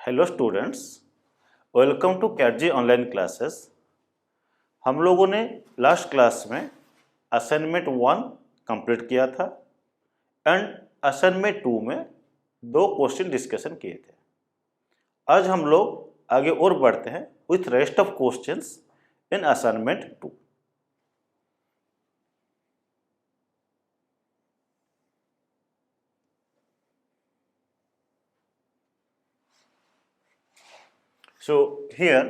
Hello students, welcome to कैटजी online classes. हम लोगों ने लास्ट क्लास में असाइनमेंट 1 कंप्लीट किया था एंड असाइनमेंट 2 में 2 क्वेश्चन डिस्कशन किए थे। आज हम लोग आगे और बढ़ते हैं with rest of questions in assignment 2। So here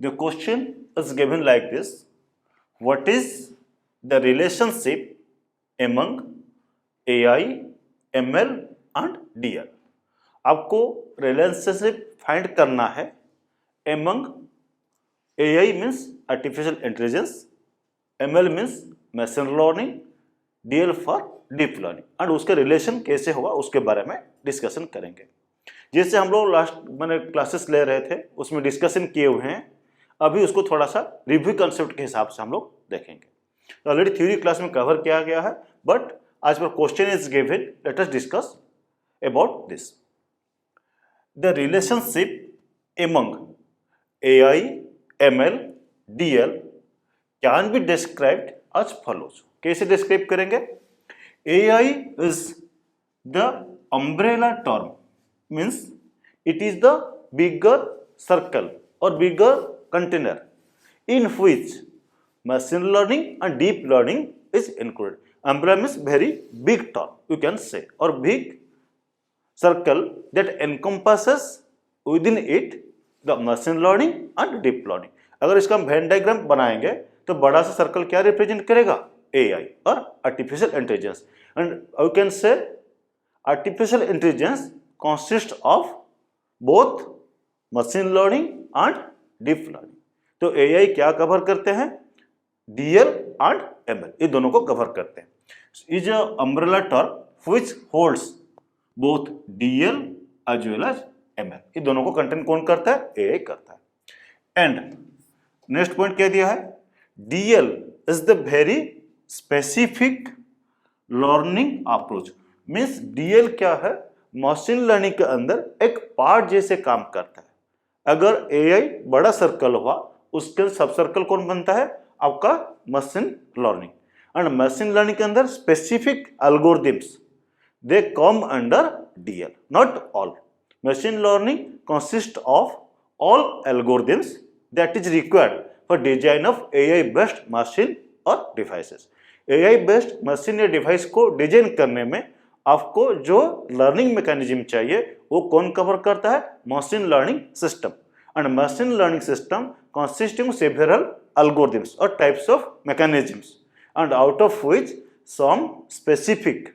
the question is given like this: what is the relationship among AI, ML and DL? आपको रिलेशनशिप फाइंड करना है among AI means artificial intelligence, ML means machine learning, DL for deep learning and उसके relation कैसे होगा उसके बारे में discussion करेंगे। जैसे हम लोग लास्ट मैंने क्लासेस ले रहे थे उसमें डिस्कशन किए हुए हैं, अभी उसको थोड़ा सा रिव्यू कंसेप्ट के हिसाब से हम लोग देखेंगे। तो ऑलरेडी थ्योरी क्लास में कवर किया गया है, बट आज पर question is given, let us discuss about this. The relationship among AI, ML, DL can be described as follows. कैसे डिस्क्राइब करेंगे? AI is the umbrella term, means it is the bigger circle or bigger container in which machine learning and deep learning is included. Umbrella means very big term, you can say, or big circle that encompasses within it the machine learning and deep learning. अगर इसका हम Venn diagram बनाएंगे तो बड़ा सा circle क्या represent करेगा? AI और artificial intelligence. And you can से artificial intelligence consist of both machine learning and deep learning. तो AI क्या कवर करते हैं? DL and ML, ये दोनों को कवर करते हैं। Is a umbrella term which holds both DL as well as ML, ये दोनों को कंटेंट कौन करता है? AI करता है। एंड नेक्स्ट पॉइंट क्या दिया है? DL is the very specific learning approach, means DL क्या है? मशीन लर्निंग के अंदर एक पार्ट जैसे काम करता है। अगर AI बड़ा सर्कल हुआ, उसके सब सर्कल कौन बनता है? आपका machine learning. And machine learning के अंदर specific algorithms they come under DL, not all. Machine learning consist of all algorithms that is required for design of AI based machine और डिवाइसेस। AI बेस्ड मशीन या device को design करने में आपको जो learning mechanism चाहिए वो कौन कवर करता है? Machine learning system. And machine learning system consisting of several algorithms और types of mechanisms and out of which some specific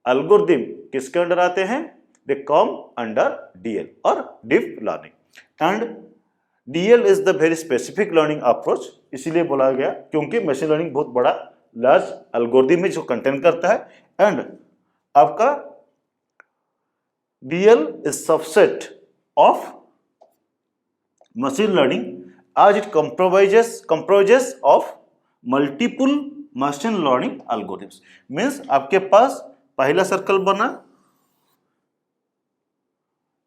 algorithm किसके अंडर आते हैं? दे कम अंडर DL और deep learning. And DL is the very specific learning approach, इसीलिए बोला गया क्योंकि machine learning बहुत बड़ा लार्ज एल्गोरिथम है जो कंटेन करता है। एंड आपका DL is subset of machine learning as it comprises of multiple machine learning algorithms. Means आपके पास पहला सर्कल बना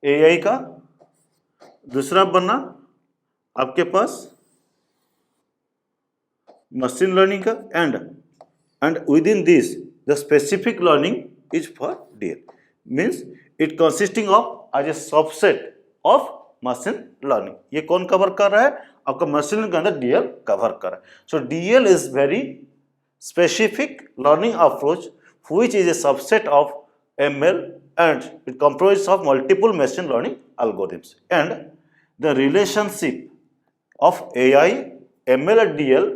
AI का, दूसरा बना आपके पास machine learning का, and within this the specific learning is for DL, means it consisting of as a subset of machine learning. ये कौन कवर कर रहा है? आपका मशीन लर्निंग के अंदर DL कवर कर रहा है। So DL is very specific learning approach which is a subset of ML and it comprises of multiple machine learning algorithms. And the relationship of AI, ML and DL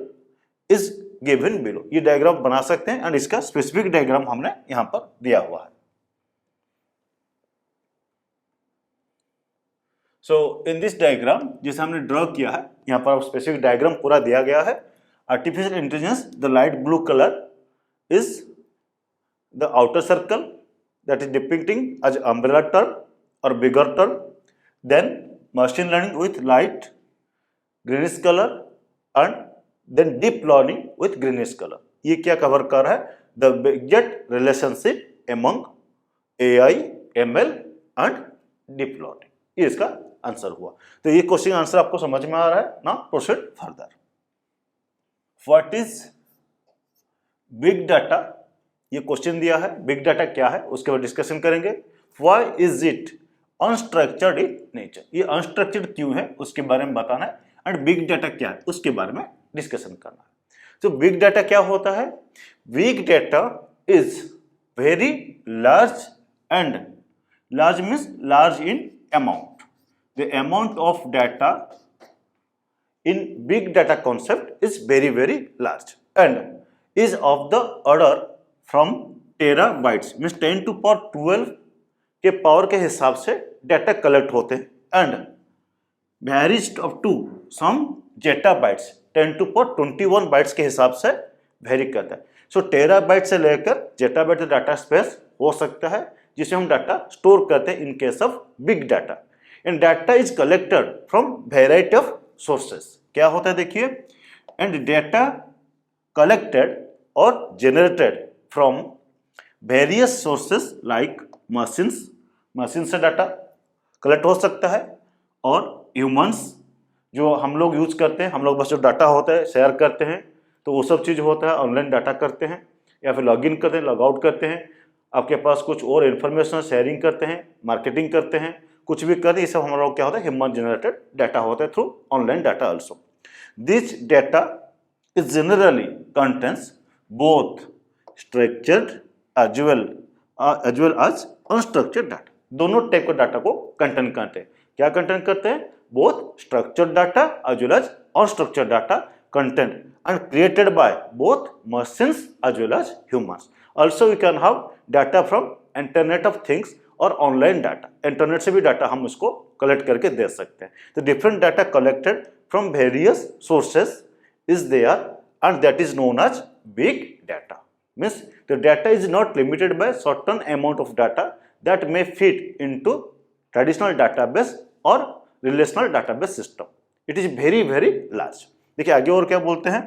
is given below. ये diagram बना सकते हैं and इसका specific diagram हमने यहां पर दिया हुआ है। सो इन दिस डायग्राम जैसे हमने ड्रॉ किया है, यहां पर स्पेसिफिक डायग्राम पूरा दिया गया है। Artificial intelligence, the light blue colour is the outer circle that is depicting as umbrella term और bigger term. Then machine learning with light greenish colour and then deep learning with greenish color. ये क्या cover कर रहा है? The exact relationship among AI, ML and deployed. ये इसका answer हुआ। तो ये क्वेश्चन आंसर आपको समझ में आ रहा है ना। Proceed further. What is big data, ये क्वेश्चन दिया है, बिग डाटा क्या है उसके बाद डिस्कशन करेंगे। Why is it unstructured in nature, ये अनस्ट्रक्चर्ड क्यों है उसके बारे में बताना है, एंड बिग डाटा क्या है उसके बारे में डिस्कशन करना है। तो बिग डाटा क्या होता है? Big data is very large, and large means large in amount. The amount of data in big data concept is very very large and is of the order from terabytes, means 10 to power 12 के power के हिसाब से data collect होते हैं, and varies up to some zettabytes 10 to power 21 bytes के हिसाब से very करता है। सो टेराबाइट से लेकर जेटाबाइट तक डाटा स्पेस हो सकता है जिसे हम डाटा स्टोर करते हैं इन case of big data. And data is collected from variety of sources. क्या होता है देखिए, एंड डाटा कलेक्टेड और generated from various sources like machines, machine से डाटा कलेक्ट हो सकता है, और ह्यूमंस जो हम लोग यूज करते हैं, हम लोग बस जो डाटा होता है शेयर करते हैं, तो वो सब चीज़ होता है ऑनलाइन डाटा करते हैं, या फिर लॉग इन करते हैं, लॉग आउट करते हैं, आपके पास कुछ और इन्फॉर्मेशन शेयरिंग करते हैं, मार्केटिंग करते हैं, कुछ भी करते हैं, ये सब हम लोग क्या होता है ह्यूमन जनरेटेड डाटा होता है through online data also. This data is generally contents both structured as well as unstructured data. दोनों टाइप का डाटा को कंटेंट करते हैं। क्या कंटेंट करते हैं? Both structured data as well as unstructured data content and created by both machines as well as humans. Also we can have data from internet of things और online data, internet से भी data हम उसको collect करके दे सकते हैं। तो different data collected from various sources is there and that is known as big data. Means the data is not limited by certain amount of data that may fit into traditional database और relational database system. It is very very large. देखिए आगे और क्या बोलते हैं,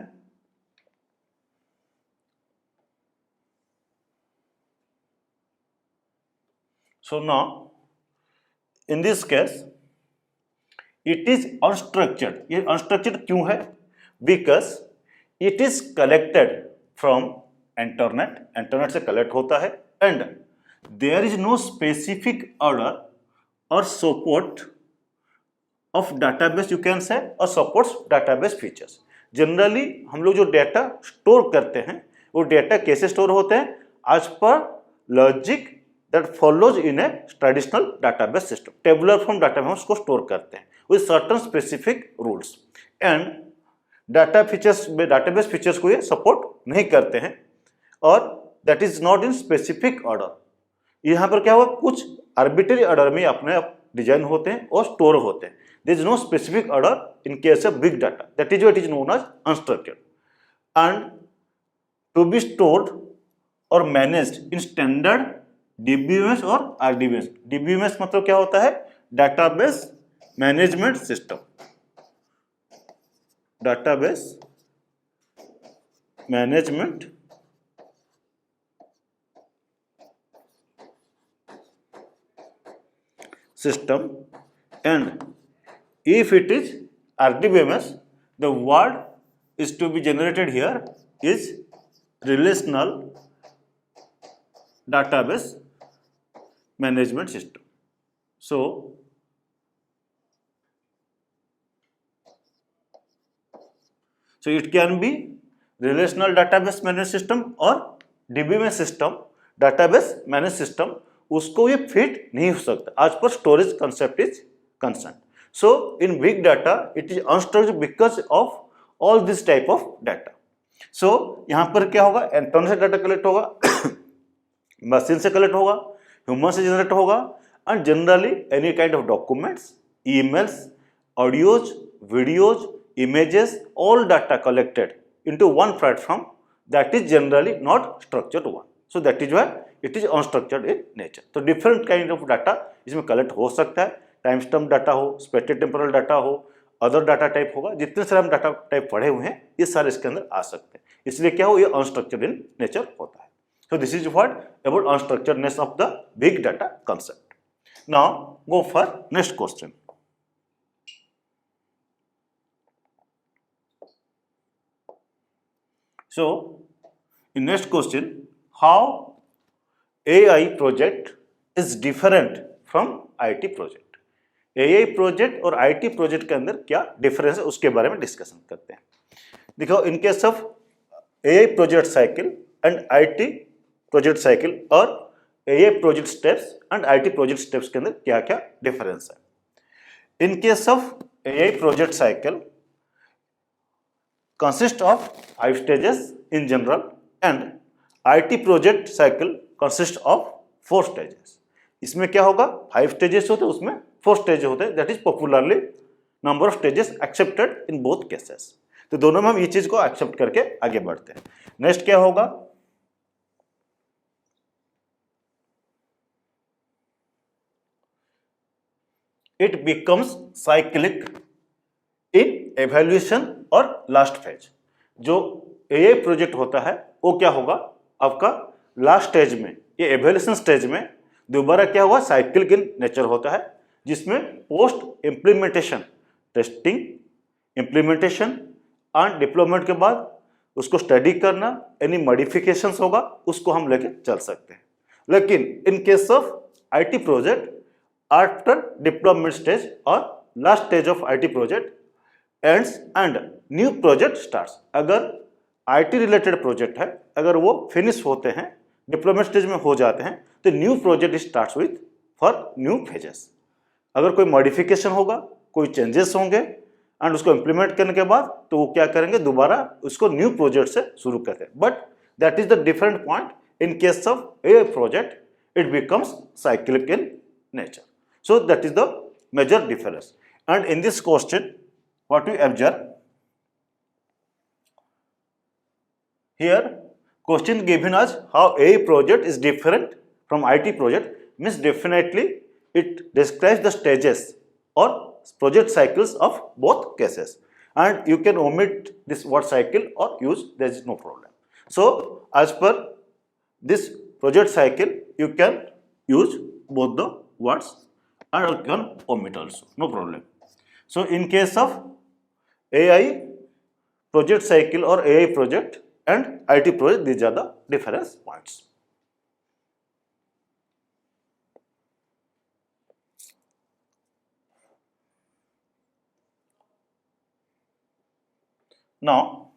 so now in this case it is unstructured. ये unstructured क्यों है? Because it is collected from internet, internet से कलेक्ट होता है, and there is no specific order और support of database you can say or supports database features। Generally हम लोग जो डाटा स्टोर करते हैं वो डाटा कैसे स्टोर होते हैं? आज पर logic that follows in A traditional database system. Tabular form data में उसको स्टोर करते हैं with certain specific rules, and data features database features को ये सपोर्ट नहीं करते हैं, और that is not in specific order. यहाँ पर क्या हुआ, कुछ आर्बिट्ररी ऑर्डर में अपने डिजाइन होते हैं और स्टोर होते हैं। There is no specific order in case of big data. That is what is known as unstructured, and to be stored or managed in standard DBMS और RDBMS। DBMS मतलब क्या होता है? Database Management System। Database Management System, and if it is RDBMS, the word is to be generated here is relational database management system. So it can be relational database management system or DBMS system, database management system। उसको ये fit नहीं हो सकता आज पर storage concept is concern. So in big data it is unstructured because of all this type of data. So यहाँ पर क्या होगा, इंटरनेट से डाटा कलेक्ट होगा, मशीन से कलेक्ट होगा, ह्यूमन से जनरेट होगा, and generally any kind of documents, emails, audios, videos, images, all data collected into one platform that is generally not structured one. So that is why it is unstructured in nature. तो different kind of data इसमें collect हो सकता है, time stamp data हो, expected temporal data हो, other data type होगा, जितने सारे हम डाटा टाइप पढ़े हुए हैं ये सारे इसके अंदर आ सकते हैं। इसलिए क्या हो, ये अनस्ट्रक्चर्ड इन नेचर होता है। So this is what about unstructuredness of the big data concept. Now go for next question. So in next question, how AI project is different from IT project. AI project और IT project के अंदर क्या difference है उसके बारे में discussion करते हैं. देखो, इन case of AI project cycle and IT project cycle और AI project steps and IT project steps के अंदर क्या क्या डिफरेंस है. इन case of AI project cycle consist of 5 stages in general and IT project cycle consist of 4 stages. इसमें क्या होगा, 5 stages होते हैं, उसमें 4 stages होते हैं. That is popularly number of stages accepted in both cases. तो दोनों में हम ये चीज को एक्सेप्ट करके आगे बढ़ते हैं. नेक्स्ट क्या होगा, it becomes cyclic in evaluation और लास्ट फेज. जो AI प्रोजेक्ट होता है वो क्या होगा, आपका लास्ट स्टेज में, ये एवेल्यूशन स्टेज में दोबारा क्या होगा, साइक्लिक इन नेचर होता है, जिसमें post implementation testing, implementation and deployment के बाद उसको स्टडी करना, एनी मॉडिफिकेशंस होगा उसको हम लेके चल सकते हैं. लेकिन in case of IT project, after deployment stage और last stage of IT project ends and new project starts. अगर IT रिलेटेड प्रोजेक्ट है, अगर वो फिनिश होते हैं, डिप्लोमेट स्टेज में हो जाते हैं, तो new project starts with for new phases. अगर कोई मॉडिफिकेशन होगा, कोई चेंजेस होंगे एंड उसको इम्प्लीमेंट करने के बाद तो वो क्या करेंगे, दोबारा उसको न्यू प्रोजेक्ट से शुरू करते हैं. But that is the different point. In case of AI project it becomes cyclic in nature. So that is the major difference. And in this question what we observe here, question given us how AI project is different from IT project, means definitely it describes the stages or project cycles of both cases, and you can omit this word cycle or use, there is no problem. So as per this project cycle you can use both the words and you can omit also, no problem. So in case of AI project cycle or AI project and IT project, these are the difference points. Now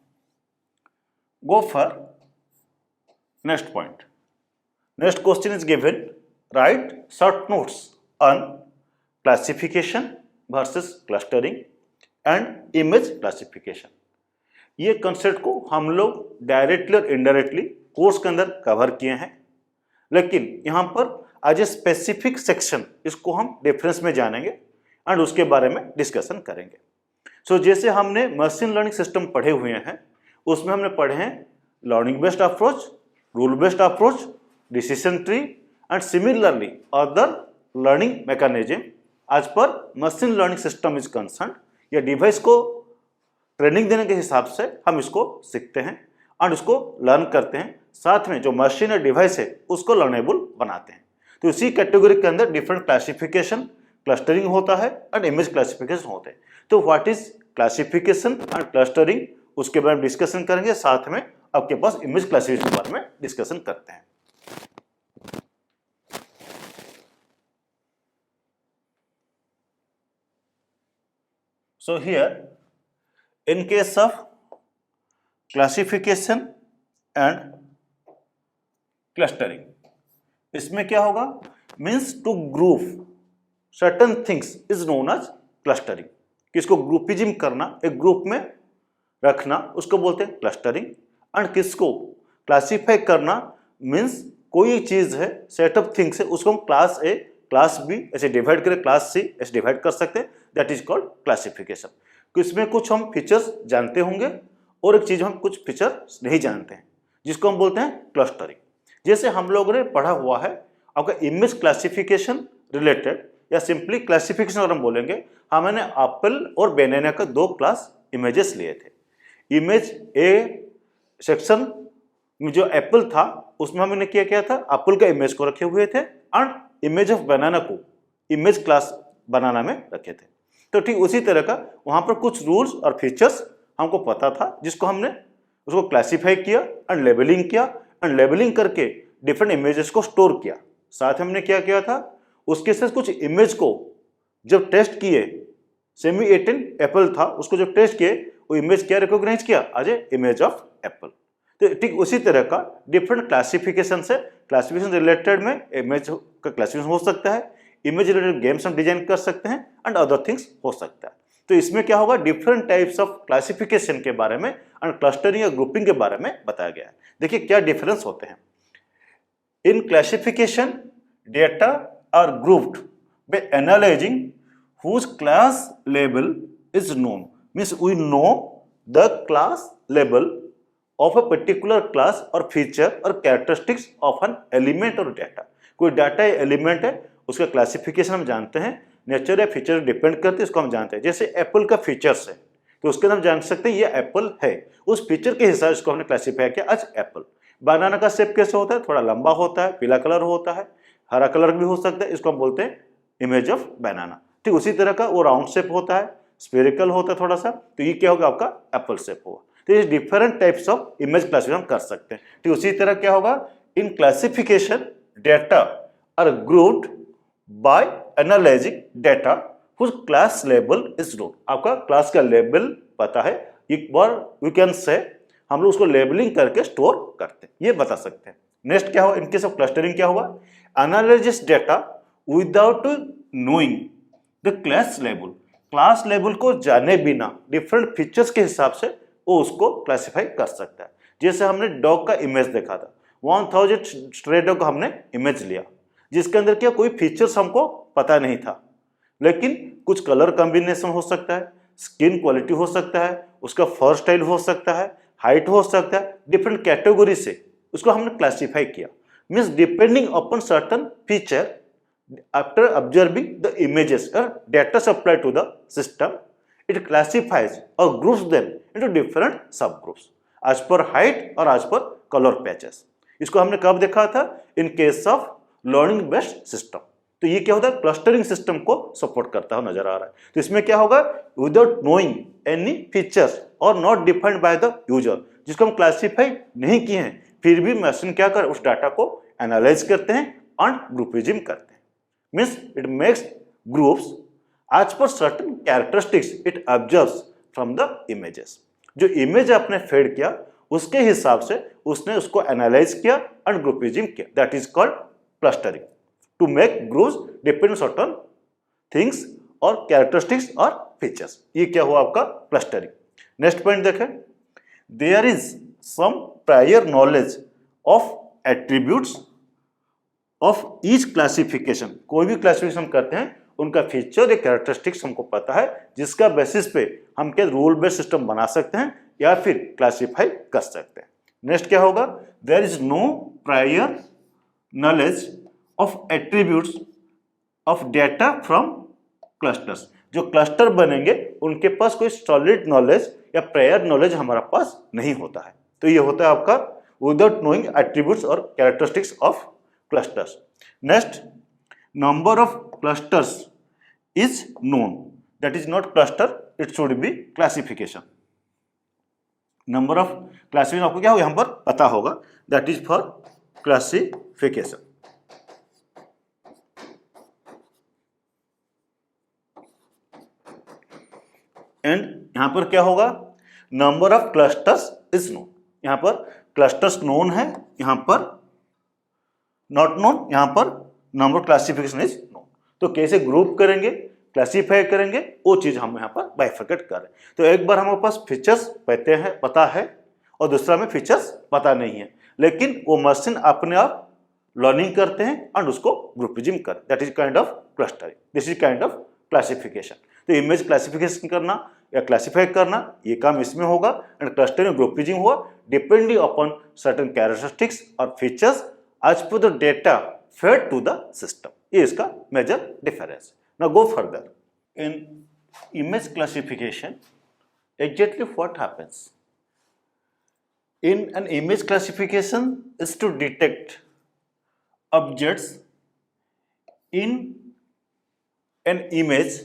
go for next point. Next question is given, write short notes on classification versus clustering and image classification. ये concept को हम लोग directly और indirectly course के अंदर cover किए हैं, लेकिन यहाँ पर आज ए स्पेसिफिक सेक्शन इसको हम डिफरेंस में जानेंगे एंड उसके बारे में डिस्कशन करेंगे. सो जैसे हमने मशीन लर्निंग सिस्टम पढ़े हुए हैं, उसमें हमने पढ़े हैं learning based approach, rule based approach, decision tree and similarly other learning mechanism. आज पर machine learning system is concern, या डिवाइस को ट्रेनिंग देने के हिसाब से हम इसको सीखते हैं एंड उसको लर्न करते हैं, साथ में जो मशीन या डिवाइस है उसको लर्नेबल बनाते हैं. तो इसी कैटेगरी के अंदर डिफरेंट क्लासिफिकेशन, क्लस्टरिंग होता है एंड इमेज क्लासिफिकेशन होते हैं. तो what is classification and clustering, उसके बारे में डिस्कशन करेंगे, साथ में आपके पास इमेज क्लासिफिकेशन के बारे में डिस्कशन करते हैं. So here, in case of classification and clustering, इसमें क्या होगा, means to group certain things is known as clustering. किसको ग्रुपिज्म करना, एक ग्रुप में रखना, उसको बोलते हैं क्लस्टरिंग. एंड किसको क्लासीफाई करना, मीन्स कोई चीज है, सेट ऑफ थिंग्स है, उसको हम क्लास ए, क्लास बी ऐसे डिवाइड करें, क्लास सी ऐसे डिवाइड कर सकते हैं. That is called classification. इसमें कुछ हम फीचर्स जानते होंगे और एक चीज हम कुछ फीचर नहीं जानते हैं, जिसको हम बोलते हैं क्लस्टरिंग. जैसे हम लोगों ने पढ़ा हुआ है आपका इमेज क्लासिफिकेशन रिलेटेड, या सिंपली क्लासिफिकेशन अगर हम बोलेंगे, हमने एप्पल और बनाना का 2 क्लास इमेजेस लिए थे. इमेज ए सेक्शन में जो एप्पल था उसमें हमने क्या किया था, एप्पल का इमेज को रखे हुए थे एंड इमेज ऑफ बनाना को इमेज क्लास बनाना में रखे थे। तो ठीक उसी तरह का वहाँ पर कुछ रूल्स और फीचर्स हमको पता था, जिसको हमने उसको क्लासीफाई किया एंड लेबलिंग किया, एंड लेबलिंग करके डिफरेंट इमेजेस को स्टोर किया। साथ हमने क्या किया था, उसके से कुछ इमेज को जब टेस्ट किए, सेमी 18 एप्पल था, उसको जब टेस्ट किए वो इमेज क्या रिकॉग्नाइज किया, as a image of apple. तो ठीक उसी तरह का डिफरेंट क्लासिफिकेशन से, क्लासिफिकेशन रिलेटेड में इमेज का क्लासिफिकेशन हो सकता है, इमेज रिलेटेड गेम्स हम डिजाइन कर सकते हैं एंड अदर थिंग्स हो सकता है। तो इसमें क्या होगा, डिफरेंट टाइप्स ऑफ क्लासिफिकेशन के बारे में एंड क्लस्टरिंग या ग्रुपिंग के बारे में बताया गया है। देखिए क्या डिफरेंस होते हैं। In classification data are grouped by analysing whose class label is known, means we know the class label of a particular class or feature or characteristics of an element or data। कोई data या element है, उसका classification हम जानते हैं, nature या feature depend करते हैं, इसको हम जानते हैं। जैसे एप्पल का फीचर्स है तो उसके अंदर हम जान सकते हैं ये एप्पल है, उस फीचर के हिसाब से इसको हमने क्लासीफाई किया एज एप्पल। बनाना का शेप कैसे होता है, थोड़ा लंबा होता है, पीला कलर होता है, हरा कलर भी हो सकता है, इसको हम बोलते हैं इमेज ऑफ बनाना। ठीक उसी तरह का वो राउंड शेप होता है, स्फेरिकल होता है थोड़ा सा, तो ये क्या होगा, आपका एप्पल शेप होगा। तो ये different types of image classification हम कर सकते हैं। ठीक उसी तरह क्या होगा, in classification data are grouped by analysing data whose class label is known. आपका क्लास का लेबल पता है, एक बार वी कैन से हम लोग उसको लेबलिंग करके स्टोर करते हैं, ये बता सकते हैं। नेक्स्ट क्या होगा, इनकेस ऑफ क्लस्टरिंग क्या होगा, analysis data without knowing the class label. Class label को जाने बिना डिफरेंट फीचर्स के हिसाब से वो उसको क्लासिफाई कर सकता है। जैसे हमने डॉग का इमेज देखा था, 1000 स्ट्रे डॉग का हमने इमेज लिया, जिसके अंदर क्या कोई फीचर्स हमको पता नहीं था, लेकिन कुछ कलर कॉम्बिनेशन हो सकता है, स्किन क्वालिटी हो सकता है, उसका फर स्टाइल हो सकता है, हाइट हो सकता है, डिफरेंट कैटेगरी से उसको हमने क्लासिफाई किया। Means depending upon certain feature, after observing the images or data supplied to the system, it classifies or groups them into different subgroups as per height or as per color patches। इसको हमने कब देखा था, इन case of learning based system. तो ये क्या होता है, क्लस्टरिंग सिस्टम को सपोर्ट करता हुआ नजर आ रहा है। तो इसमें क्या होगा, विदाउट नोइंग एनी फीचर्स और not defined by the user, जिसको हम क्लासीफाई नहीं किए हैं, फिर भी मशीन क्या कर उस डाटा को एनालाइज करते हैं एंड ग्रुपिज्म करते हैं। Means it makes groups as per certain characteristics it observes from the images। जो इमेज आपने फेड किया उसके हिसाब से उसने उसको एनालाइज किया एंड ग्रुपिज्म किया, that is called clustering. To make groups depend certain things और कैरेक्टरिस्टिक्स और फीचर्स, ये क्या हुआ आपका क्लस्टरिंग। नेक्स्ट पॉइंट देखें, there is some prior knowledge of attributes of each classification. कोई भी क्लासिफिकेशन करते हैं उनका फीचर या कैरेक्टरिस्टिक्स हमको पता है, जिसका बेसिस पे हम क्या रूल बेस्ड सिस्टम बना सकते हैं या फिर क्लासिफाई कर सकते हैं। नेक्स्ट क्या होगा, there is no prior knowledge of attributes of data from clusters. जो क्लस्टर बनेंगे उनके पास कोई सॉलिड नॉलेज या प्रायर नॉलेज हमारा पास नहीं होता है। तो ये होता है आपका विदाउट नोइंग एट्रीब्यूट्स और characteristics of clusters। Next, number of clusters is known, that is not cluster, it should be classification। number of classification आपको क्या होगा यहाँ पर पता होगा, that is for classification। and यहाँ पर क्या होगा, number of clusters is known। यहाँ पर clusters known है, यहाँ पर नॉट नोन, यहाँ पर नंबर क्लासिफिकेशन इज नोन। तो कैसे ग्रुप करेंगे, क्लासीफाई करेंगे, वो चीज हम यहाँ पर बाइफरकेट कर रहे हैं। तो एक बार हमारे पास फीचर्स पता है और दूसरा में फीचर्स पता नहीं है, लेकिन वो मशीन अपने आप लर्निंग करते हैं एंड उसको ग्रुपिज्म कर, that is kind of clustering, this is kind of classification. तो इमेज क्लासिफिकेशन करना या क्लासीफाई करना ये काम इसमें होगा, एंड क्लस्टरिंग ग्रुपिज्म हुआ डिपेंडिंग अपॉन सर्टेन कैरेक्टरिस्टिक्स और features as per the data fed to the system। ये इसका major difference. Now go further in image classification, exactly what happens in an image classification is to detect objects in an image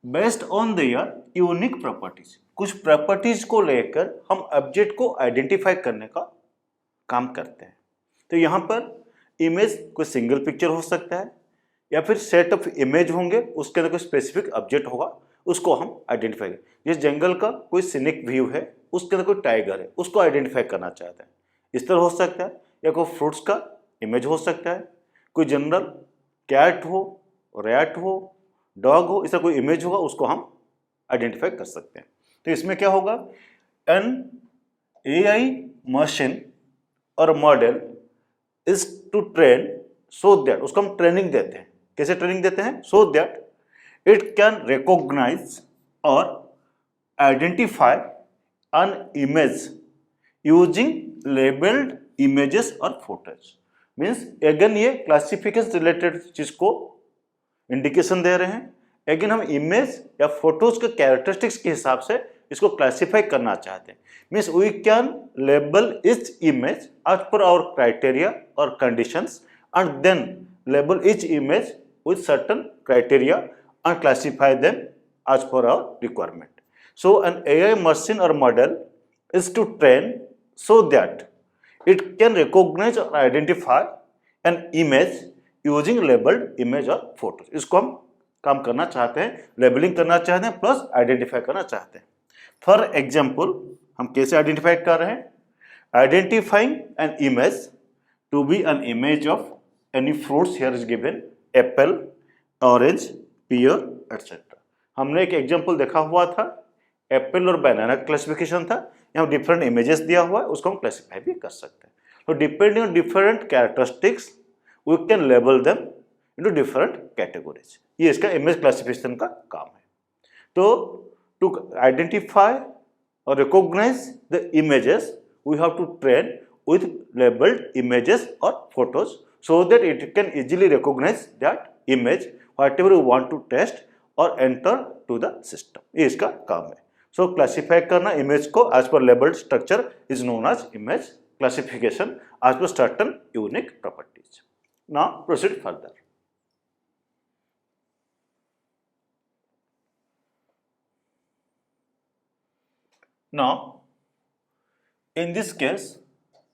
based on their unique properties. कुछ properties को लेकर हम object को identify करने का काम करते हैं। तो यहाँ पर इमेज कोई सिंगल पिक्चर हो सकता है या फिर सेट ऑफ इमेज होंगे, उसके अंदर कोई स्पेसिफिक ऑब्जेक्ट होगा, उसको हम आइडेंटिफाई करें। जिस जंगल का कोई सीनिक व्यू है, उसके अंदर कोई टाइगर है, उसको आइडेंटिफाई करना चाहते हैं, इस तरह हो सकता है। या कोई फ्रूट्स का इमेज हो सकता है, कोई जनरल कैट हो, रैट हो, डॉग हो, इस तरह कोई इमेज होगा, उसको हम आइडेंटिफाई कर सकते हैं। तो इसमें क्या होगा, एन एआई मशीन और model is to train so that, उसको हम ट्रेनिंग देते हैं। कैसे ट्रेनिंग देते हैं? So that it can recognise और identify an image using labelled images और फोटोज। मीन्स अगेन ये क्लासिफिकेशन रिलेटेड चीज को इंडिकेशन दे रहे हैं। अगेन हम इमेज या फोटोज के कैरेक्टरिस्टिक्स के हिसाब से इसको क्लासिफाई करना चाहते हैं। Means we can label each image as per our criteria और conditions and then label each image with certain criteria and classify them as per our requirement. So an AI machine or model is to train so that it can recognize or identify an image using labeled image or photos. इसको हम काम करना चाहते हैं, labelling करना चाहते हैं, plus identify करना चाहते हैं। फॉर एग्जाम्पल हम कैसे आइडेंटिफाई कर रहे हैं? Identifying an image to be an image of any fruits here is given apple, orange, pear, etc. हमने एक एग्जांपल देखा हुआ था, एप्पल और बनाना का क्लासिफिकेशन था। यहाँ डिफरेंट इमेजेस दिया हुआ है, उसको हम क्लासिफाई भी कर सकते हैं। तो depending on different characteristics we can label them into different categories. ये इसका इमेज क्लासिफिकेशन का काम है। तो टू आइडेंटिफाई और recognise the images we have to train with labeled images or photos so that it can easily recognize that image whatever you want to test or enter to the system. ये इसका काम है। So classify करना image को as per labeled structure is known as image classification as per certain unique properties. Now proceed further. Now in this case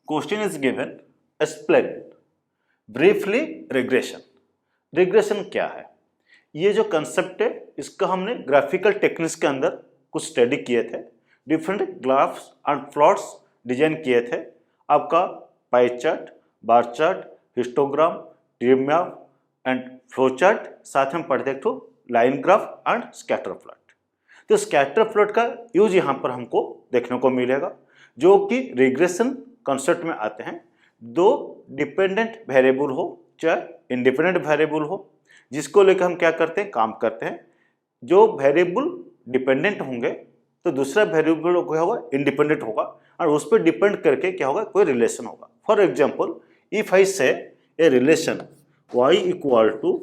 question is given, explain briefly regression. regression क्या है? ये जो concept है इसका हमने graphical techniques के अंदर कुछ स्टडी किए थे। Different graphs and plots design किए थे। आपका pie chart, bar chart, histogram, tree map and flow chart, साथ में पढ़ते थे line graph and scatter plot. तो स्कैटर प्लॉट का यूज यहाँ पर हमको देखने को मिलेगा, जो कि रिग्रेशन कॉन्सेप्ट में आते हैं। दो डिपेंडेंट वेरिएबल हो चाहे इंडिपेंडेंट वेरिएबल हो, जिसको लेकर हम क्या करते हैं, काम करते हैं। जो वेरिएबल डिपेंडेंट होंगे तो दूसरा वेरिएबल क्या होगा, इंडिपेंडेंट होगा, और उस पर डिपेंड करके क्या होगा, कोई रिलेशन होगा। For example if I say a relation y equal to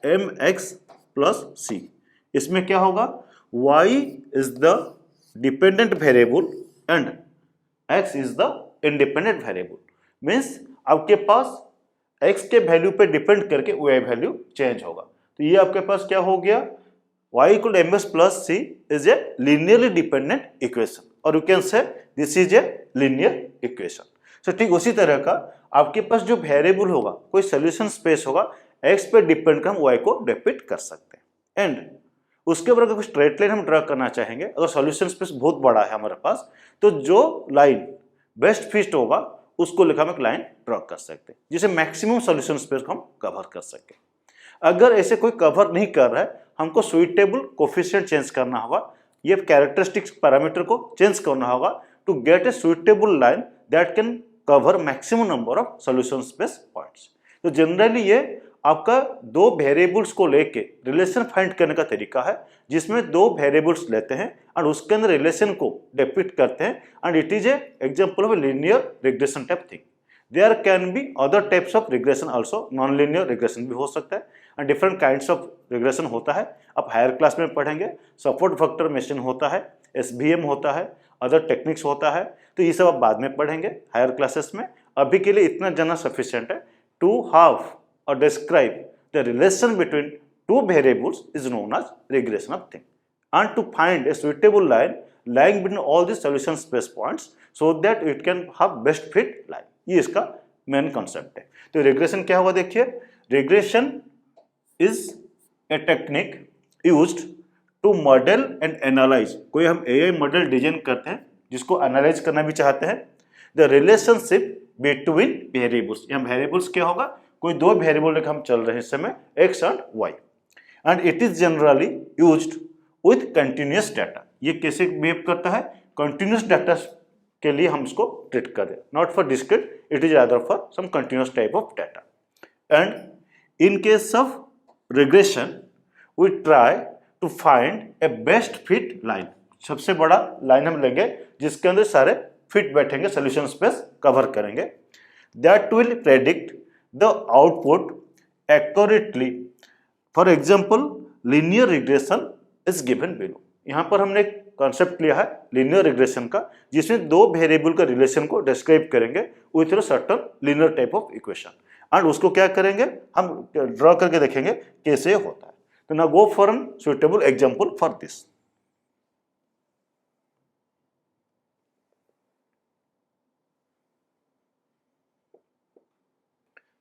mx plus c, इसमें क्या होगा, y is the dependent variable and x is the independent variable. Means आपके पास x के वैल्यू पे डिपेंड करके y वैल्यू चेंज होगा। तो ये आपके पास क्या हो गया, y equal to mx plus c is a linearly dependent equation, और you can say this is a linear equation. So ठीक उसी तरह का आपके पास जो वेरिएबल होगा, कोई सोल्यूशन स्पेस होगा, x पे डिपेंड कर हम y को डिपिक्ट कर सकते हैं। एंड उसके ऊपर अगर कुछ स्ट्रेट लाइन हम ड्रा करना चाहेंगे, अगर सॉल्यूशन स्पेस बहुत बड़ा है हमारे पास, तो जो लाइन बेस्ट फिट होगा उसको लेकर हम एक लाइन ड्रा कर सकते हैं, जिसे मैक्सिमम सॉल्यूशन स्पेस को हम कवर कर सके। अगर ऐसे कोई कवर नहीं कर रहा है, हमको सुइटेबल कोफिशिएंट चेंज करना होगा, ये कैरेक्टरिस्टिक्स पैरामीटर को चेंज करना होगा to get a suitable line that can cover maximum number of solution space points. तो जनरली ये आपका दो वेरिएबल्स को लेके रिलेशन फाइंड करने का तरीका है, जिसमें दो वेरिएबल्स लेते हैं और उसके अंदर रिलेशन को डिपिक्ट करते हैं, and it is a example of a linear regression type thing. There can be other types of regression also, non linear regression भी हो सकता है, and different kinds of regression होता है। आप हायर क्लास में पढ़ेंगे, सपोर्ट वेक्टर मेशिंग होता है, SVM होता है, अदर टेक्निक्स होता है, तो ये सब आप बाद में पढ़ेंगे हायर क्लासेस में। अभी के लिए इतना जानना सफिशिएंट है to have or describe the relation between two variables is known as regression of thing. And to find a suitable line lying between all the solution space points so that it can have best fit line. ये इसका main concept है. तो regression क्या होगा देखिए. Regression is a technique used to model and analyse. कोई हम AI model design करते हैं जिसको एनालाइज करना भी चाहते हैं. The relationship between variables. यहाँ वेरिएबल्स क्या होगा, कोई दो वेरिएबल लेकर हम चल रहे हैं इस समय X and Y. And it is generally used with continuous data. ये कैसे बिहेव करता है, कंटिन्यूअस डाटा के लिए हम इसको ट्रीट कर रहे हैं, not for discrete, it is other for some continuous type of data. And in case of regression we try to find a best fit line. सबसे बड़ा लाइन हम लेंगे जिसके अंदर सारे फिट बैठेंगे, सोल्यूशन स्पेस कवर करेंगे. That will predict the output accurately. For example linear regression is given below. यहाँ पर हमने एक कॉन्सेप्ट लिया है लीनियर रिग्रेशन का, जिसमें दो वेरिएबल का रिलेशन को डिस्क्राइब करेंगे with a certain linear type of equation. And उसको क्या करेंगे, हम ड्रॉ करके देखेंगे कैसे होता है. तो ना go for an suitable example for this.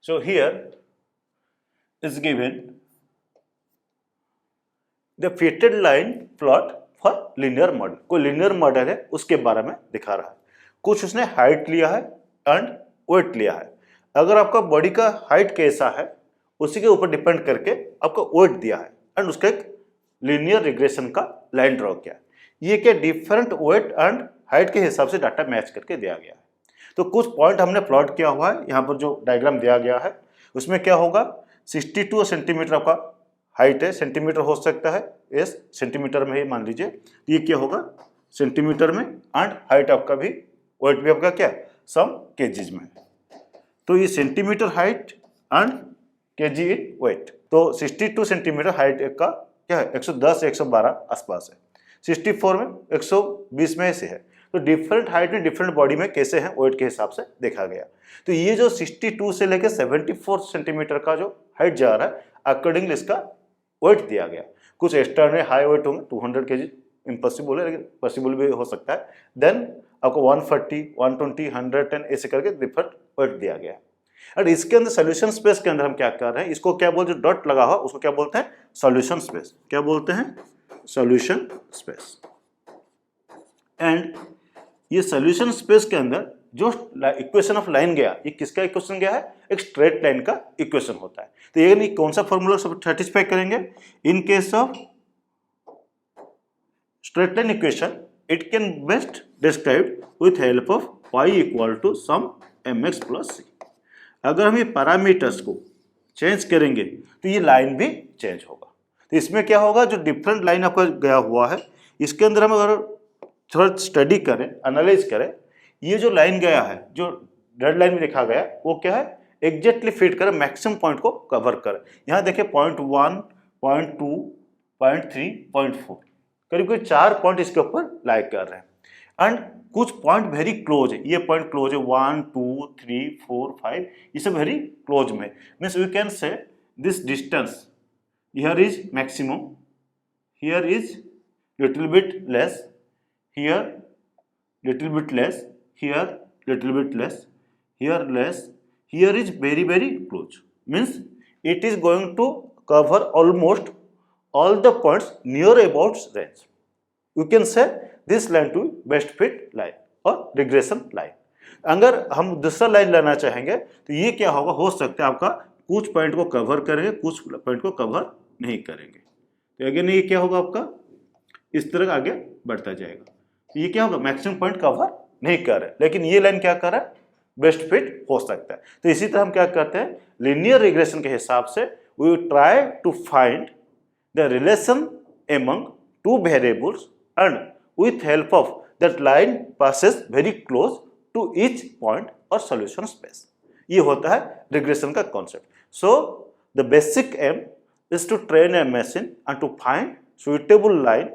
So here is given the fitted line plot for linear model. कोई linear model है उसके बारे में दिखा रहा है. कुछ उसने हाइट लिया है एंड वेट लिया है. अगर आपका बॉडी का हाइट कैसा है उसी के ऊपर डिपेंड करके आपका वेट दिया है एंड उसका एक लीनियर रिग्रेशन का लाइन ड्रॉ किया है. ये क्या डिफरेंट वेट एंड हाइट के हिसाब से डाटा मैच करके दिया गया है. तो कुछ पॉइंट हमने प्लॉट किया हुआ है. यहाँ पर जो डायग्राम दिया गया है उसमें क्या होगा, 62 सेंटीमीटर आपका हाइट है. सेंटीमीटर हो सकता है, यस सेंटीमीटर में ही मान लीजिए. ये क्या होगा सेंटीमीटर में, एंड हाइट आपका भी, वेट भी आपका क्या सम केजीज में. तो ये centimetre height and KG in weight. तो 62 सेंटीमीटर हाइट का क्या है 110 112 आसपास है. 64 में 120 में से है. तो डिफरेंट हाइट में डिफरेंट बॉडी में कैसे हैं वेट के हिसाब से देखा गया. तो ये जो 62 से लेकर 74 सेंटीमीटर का जो हाइट जा रहा है अकॉर्डिंगली इसका वेट दिया गया. कुछ एक्स्ट्रा में हाई वेट होंगे 200 kg, इम्पॉसिबल है लेकिन पॉसिबल भी हो सकता है. देन आपको 140 120 110 ऐसे करके डिफरेंट वेट दिया गया. और इसके अंदर सोल्यूशन स्पेस के अंदर हम क्या कर रहे हैं, इसको क्या बोलते हैं, डॉट लगा हुआ उसको क्या बोलते हैं सोल्यूशन स्पेस. क्या बोलते हैं सोल्यूशन स्पेस. एंड ये सोल्यूशन स्पेस के अंदर जो इक्वेशन ऑफ लाइन गया, ये किसका इक्वेशन गया है, एक स्ट्रेट लाइन का इक्वेशन होता है. तो ये कौन सा फॉर्मूला सब सेटिस्फाई करेंगे, in case of straight line equation it can best described with help of y equal to some mx plus c. अगर हम ये पैरामीटर्स को चेंज करेंगे तो ये लाइन भी चेंज होगा. तो इसमें क्या होगा, जो डिफरेंट लाइन आपका गया हुआ है इसके अंदर हम अगर थोड़ा स्टडी करें, एनालाइज करें, ये जो लाइन गया है, जो रेड लाइन में लिखा गया वो क्या है, एग्जैक्टली फिट करें, मैक्सिमम पॉइंट को कवर करें. यहाँ देखिए 0.1 0.2 0.3 0.4 करीब करीब 4 पॉइंट इसके ऊपर लाइक कर रहे हैं. एंड कुछ पॉइंट वेरी क्लोज है, ये पॉइंट क्लोज है 1 2 3 4 5, ये सब वेरी क्लोज में. Means we can say this distance here is maximum, here is little bit less, here little bit less, here little bit less, here less, here is very very close. Means it is going to cover almost all the points near about range. You can say this line to best fit line or regression line. अगर हम दूसरा line लेना चाहेंगे तो ये क्या होगा, हो सकता है आपका कुछ पॉइंट को कवर करेंगे, कुछ पॉइंट को कवर नहीं करेंगे. तो अगेन ये क्या होगा, आपका इस तरह आगे बढ़ता जाएगा. ये क्या होगा, मैक्सिमम पॉइंट कवर नहीं कर रहे, लेकिन ये लाइन क्या कर रहा है, बेस्ट फिट हो सकता है. तो इसी तरह हम क्या करते हैं, लीनियर रिग्रेशन के हिसाब से we try to find the relation among two variables and with help of that line passes very close to each point और सॉल्यूशन स्पेस. ये होता है रिग्रेशन का concept. So the basic aim is to train a machine and to find suitable line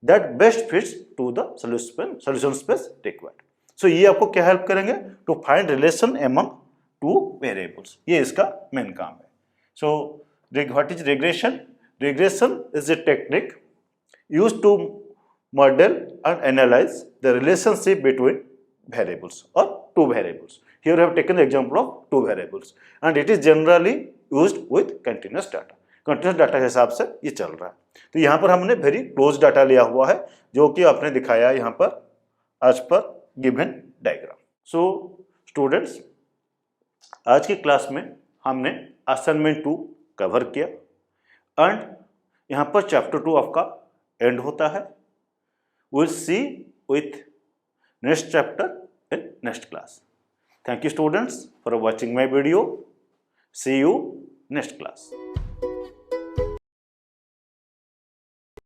that best fits to the solution space required. So ये आपको क्या help करेंगे, to find relation among two variables. ये इसका main काम है. So What is regression? Regression is a technique used to model and analyze the relationship between variables or two variables. Here I have taken the example of two variables and it is generally used with continuous data. Continuous data के हिसाब से ये चल रहा है. तो यहाँ पर हमने वेरी क्लोज डाटा लिया हुआ है जो कि आपने दिखाया यहाँ पर आज पर गिवन डायग्राम. सो स्टूडेंट्स, आज की क्लास में हमने असाइनमेंट 2 कवर किया एंड यहाँ पर चैप्टर 2 आपका एंड होता है. We'll see with next chapter in next class. Thank you students for watching my video. See you next class.